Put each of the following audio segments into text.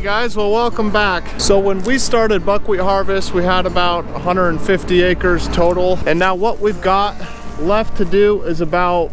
Guys, well, welcome back. So when we started buckwheat harvest, we had about 150 acres total, and now what we've got left to do is about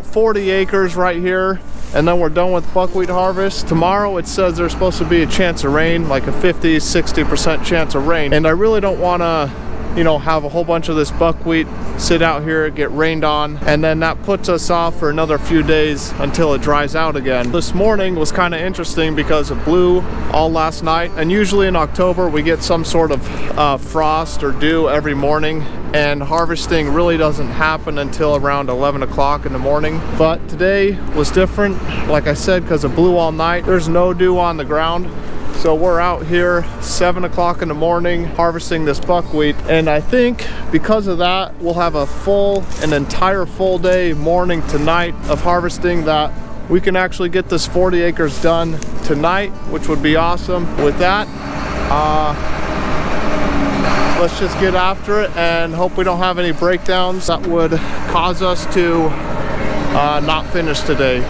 40 acres right here, and then we're done with buckwheat harvest. Tomorrow it says there's supposed to be a chance of rain, like a 50-60% chance of rain, and I really don't want to, you know, have a whole bunch of this buckwheat sit out here, get rained on, and then that puts us off for another few days until it dries out again. This morning was kind of interesting because it blew all last night, and usually in October we get some sort of frost or dew every morning, and harvesting really doesn't happen until around 11 o'clock in the morning. But today was different, like I said, because it blew all night. There's no dew on the ground. So we're out here 7 o'clock in the morning harvesting this buckwheat, and I think because of that we'll have an entire full day, morning to night, of harvesting, that we can actually get this 40 acres done tonight, which would be awesome. With that, let's just get after it and hope we don't have any breakdowns that would cause us to not finish today.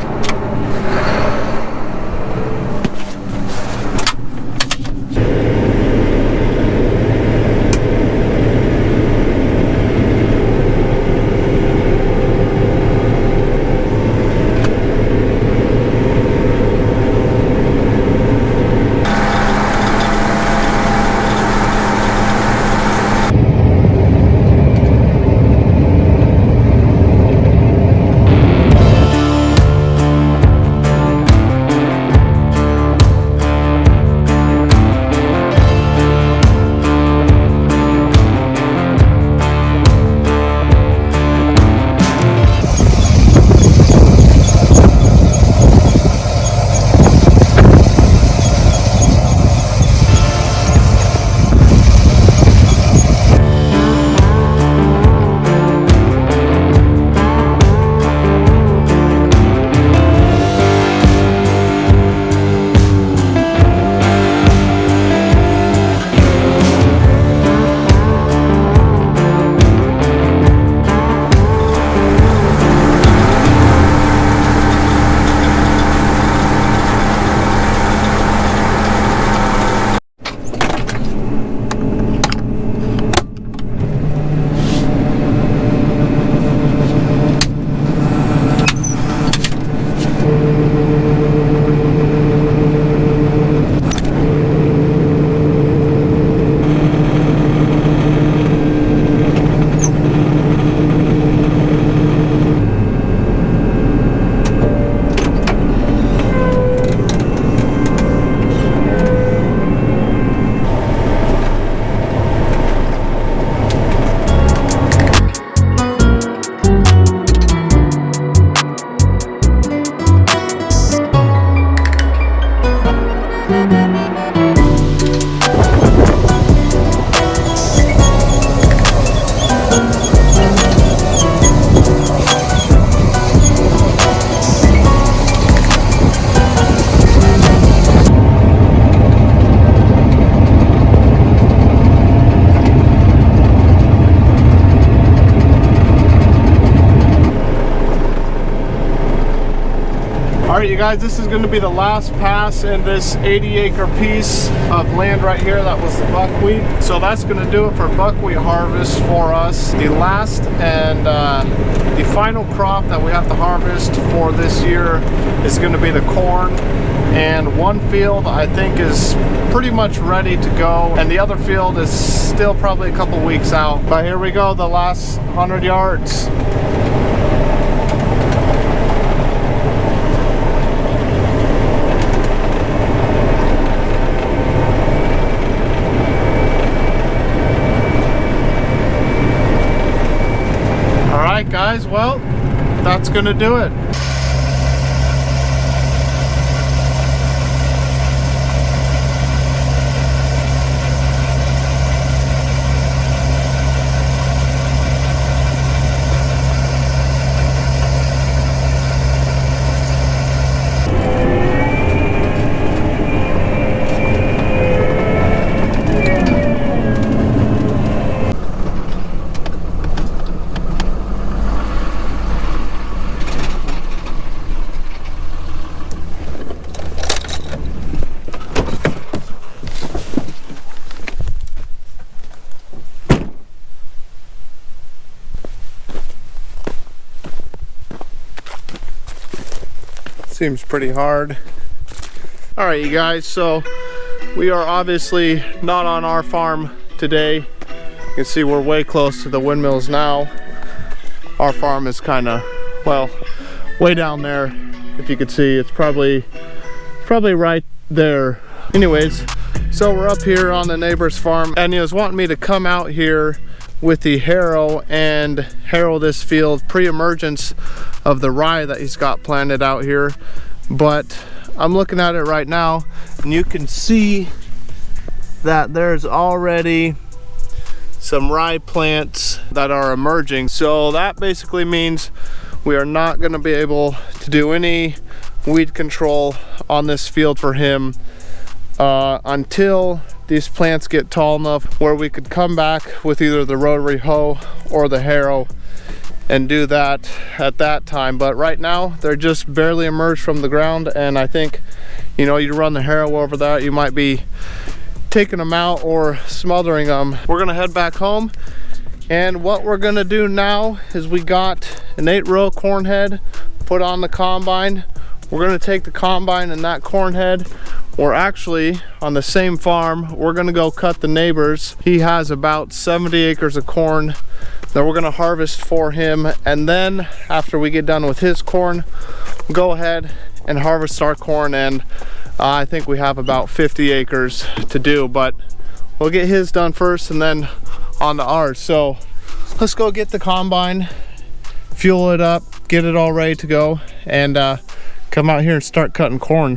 Alright, you guys, this is going to be the last pass in this 80-acre piece of land right here. That was the buckwheat. So that's going to do it for buckwheat harvest for us. The last and the final crop that we have to harvest for this year is going to be the corn. And one field I think is pretty much ready to go, and the other field is still probably a couple weeks out. But here we go, the last 100 yards. Alright guys, well, that's gonna do it. Seems pretty hard. All right, you guys, so we are obviously not on our farm today. You can see we're way close to the windmills now. Our farm is kind of, well, way down there. If you could see, it's probably right there. Anyways, so we're up here on the neighbor's farm, and he was wanting me to come out here with the harrow and harrow this field pre-emergence of the rye that he's got planted out here. But I'm looking at it right now, and you can see that there's already some rye plants that are emerging. So that basically means we are not going to be able to do any weed control on this field for him until these plants get tall enough where we could come back with either the rotary hoe or the harrow and do that at that time. But right now they're just barely emerged from the ground, and I think, you know, you run the harrow over that, you might be taking them out or smothering them. We're gonna head back home, and what we're gonna do now is we got an 8-row corn head put on the combine. We're gonna take the combine and that corn head, or actually on the same farm, we're gonna go cut the neighbor's. He has about 70 acres of corn that we're gonna harvest for him, and then after we get done with his corn, we'll go ahead and harvest our corn. And I think we have about 50 acres to do, but we'll get his done first and then on to ours. So let's go get the combine, fuel it up, get it all ready to go, and come out here and start cutting corn.